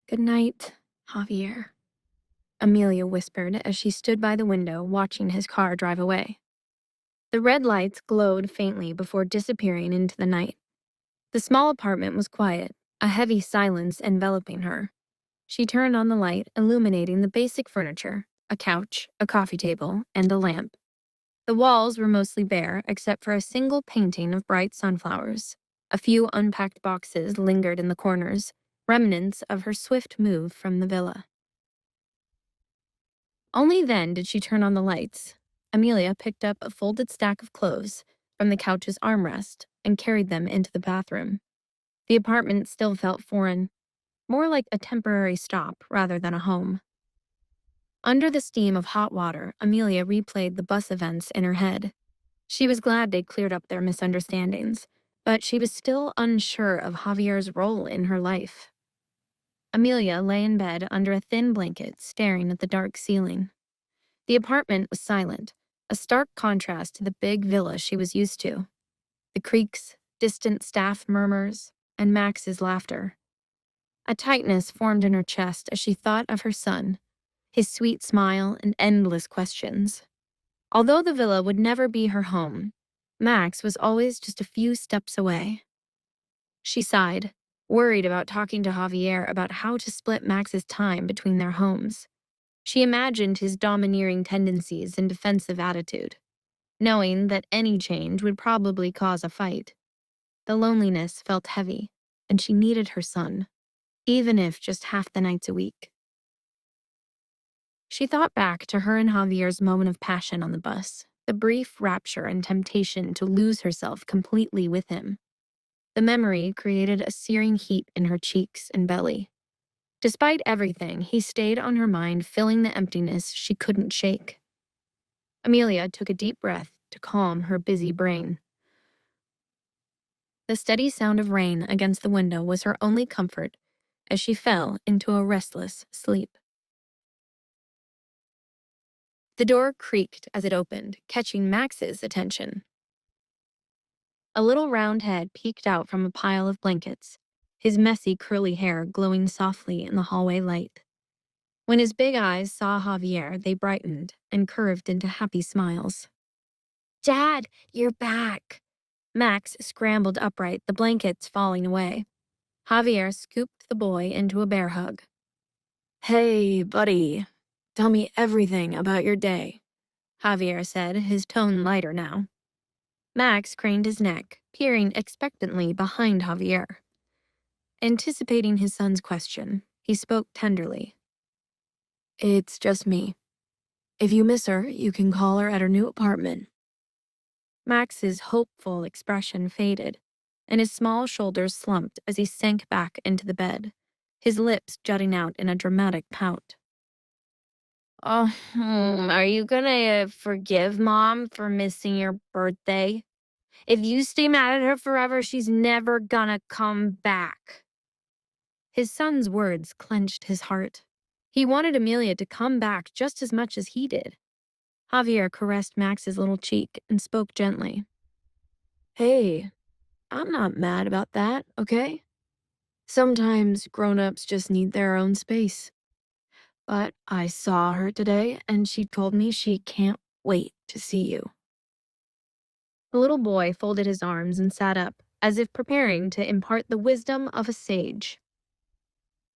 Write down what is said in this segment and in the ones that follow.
"Good night, Javier," Amelia whispered as she stood by the window watching his car drive away. The red lights glowed faintly before disappearing into the night. The small apartment was quiet, a heavy silence enveloping her. She turned on the light, illuminating the basic furniture, a couch, a coffee table, and a lamp. The walls were mostly bare, except for a single painting of bright sunflowers. A few unpacked boxes lingered in the corners, remnants of her swift move from the villa. Only then did she turn on the lights. Amelia picked up a folded stack of clothes from the couch's armrest and carried them into the bathroom. The apartment still felt foreign, more like a temporary stop rather than a home. Under the steam of hot water, Amelia replayed the bus events in her head. She was glad they'd cleared up their misunderstandings, but she was still unsure of Javier's role in her life. Amelia lay in bed under a thin blanket, staring at the dark ceiling. The apartment was silent, a stark contrast to the big villa she was used to. The creaks, distant staff murmurs, and Max's laughter. A tightness formed in her chest as she thought of her son, his sweet smile and endless questions. Although the villa would never be her home, Max was always just a few steps away. She sighed, worried about talking to Javier about how to split Max's time between their homes. She imagined his domineering tendencies and defensive attitude, knowing that any change would probably cause a fight. The loneliness felt heavy, and she needed her son, even if just half the nights a week. She thought back to her and Javier's moment of passion on the bus, the brief rapture and temptation to lose herself completely with him. The memory created a searing heat in her cheeks and belly. Despite everything, he stayed on her mind, filling the emptiness she couldn't shake. Amelia took a deep breath to calm her busy brain. The steady sound of rain against the window was her only comfort as she fell into a restless sleep. The door creaked as it opened, catching Max's attention. A little round head peeked out from a pile of blankets, his messy curly hair glowing softly in the hallway light. When his big eyes saw Javier, they brightened and curved into happy smiles. "Dad, you're back!" Max scrambled upright, the blankets falling away. Javier scooped the boy into a bear hug. "Hey, buddy. Tell me everything about your day," Javier said, his tone lighter now. Max craned his neck, peering expectantly behind Javier. Anticipating his son's question, he spoke tenderly. "It's just me. If you miss her, you can call her at her new apartment." Max's hopeful expression faded, and his small shoulders slumped as he sank back into the bed, his lips jutting out in a dramatic pout. "Oh, are you gonna forgive Mom for missing your birthday? If you stay mad at her forever, she's never gonna come back." His son's words clenched his heart. He wanted Amelia to come back just as much as he did. Javier caressed Max's little cheek and spoke gently. "Hey, I'm not mad about that, okay? Sometimes grown-ups just need their own space. But I saw her today, and she told me she can't wait to see you." The little boy folded his arms and sat up, as if preparing to impart the wisdom of a sage.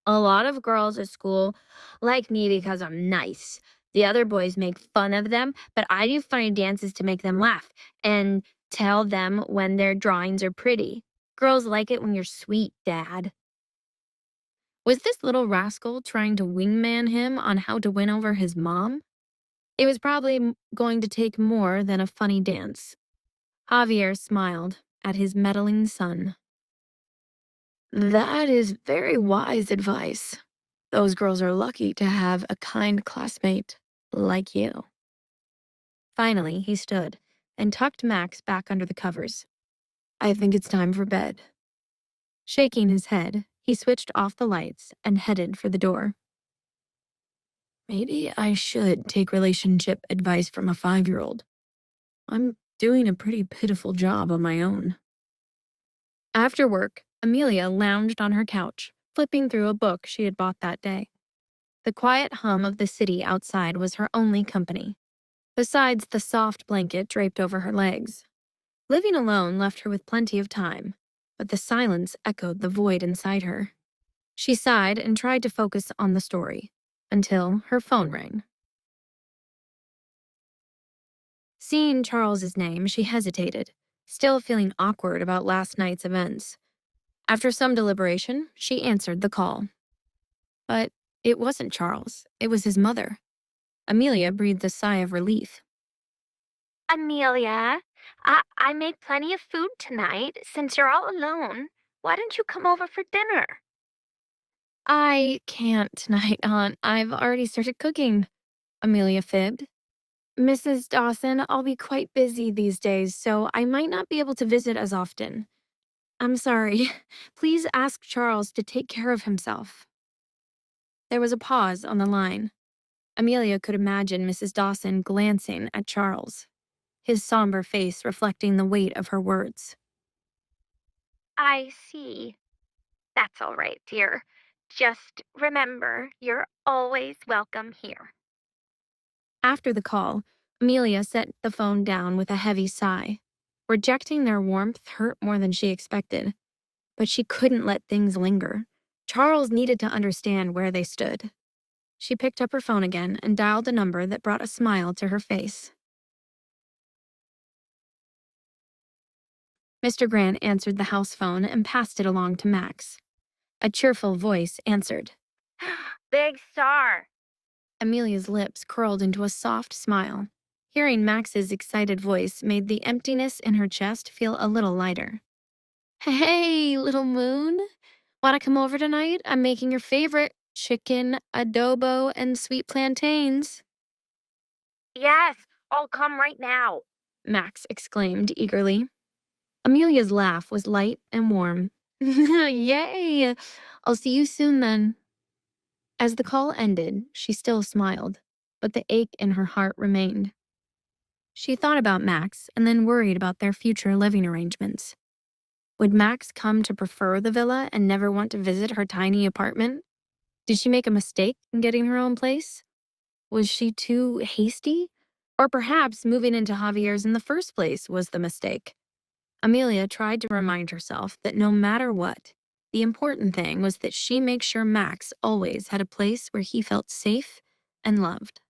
"A lot of girls at school like me because I'm nice. The other boys make fun of them, but I do funny dances to make them laugh and tell them when their drawings are pretty. Girls like it when you're sweet, Dad." Was this little rascal trying to wingman him on how to win over his mom? It was probably going to take more than a funny dance. Javier smiled at his meddling son. "That is very wise advice. Those girls are lucky to have a kind classmate like you." Finally, he stood and tucked Max back under the covers. "I think it's time for bed." Shaking his head, he switched off the lights and headed for the door. Maybe I should take relationship advice from a 5-year-old. I'm doing a pretty pitiful job on my own. After work, Amelia lounged on her couch, flipping through a book she had bought that day. The quiet hum of the city outside was her only company, besides the soft blanket draped over her legs. Living alone left her with plenty of time, but the silence echoed the void inside her. She sighed and tried to focus on the story, until her phone rang. Seeing Charles's name, she hesitated, still feeling awkward about last night's events. After some deliberation, she answered the call. But it wasn't Charles, it was his mother. Amelia breathed a sigh of relief. Amelia, I made plenty of food tonight. Since you're all alone, why don't you come over for dinner? I can't tonight, Aunt. I've already started cooking, Amelia fibbed. Mrs. Dawson, I'll be quite busy these days, so I might not be able to visit as often. I'm sorry. Please ask Charles to take care of himself. There was a pause on the line. Amelia could imagine Mrs. Dawson glancing at Charles, his somber face reflecting the weight of her words. I see. That's all right, dear. Just remember, you're always welcome here. After the call, Amelia set the phone down with a heavy sigh. Rejecting their warmth hurt more than she expected, but she couldn't let things linger. Charles needed to understand where they stood. She picked up her phone again and dialed a number that brought a smile to her face. Mr. Grant answered the house phone and passed it along to Max. A cheerful voice answered. Big Star. Amelia's lips curled into a soft smile. Hearing Max's excited voice made the emptiness in her chest feel a little lighter. Hey, little moon. Want to come over tonight? I'm making your favorite chicken, adobo, and sweet plantains. Yes, I'll come right now. Max exclaimed eagerly. Amelia's laugh was light and warm. Yay! I'll see you soon then. As the call ended, she still smiled, but the ache in her heart remained. She thought about Max and then worried about their future living arrangements. Would Max come to prefer the villa and never want to visit her tiny apartment? Did she make a mistake in getting her own place? Was she too hasty? Or perhaps moving into Javier's in the first place was the mistake. Amelia tried to remind herself that no matter what, the important thing was that she make sure Max always had a place where he felt safe and loved.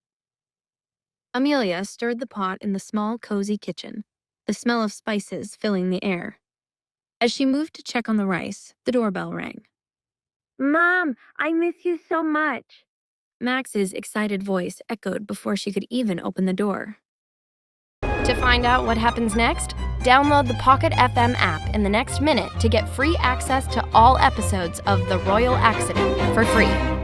Amelia stirred the pot in the small, cozy kitchen, the smell of spices filling the air. As she moved to check on the rice, the doorbell rang. Mom, I miss you so much. Max's excited voice echoed before she could even open the door. To find out what happens next, download the Pocket FM app in the next minute to get free access to all episodes of The Royal Accident for free.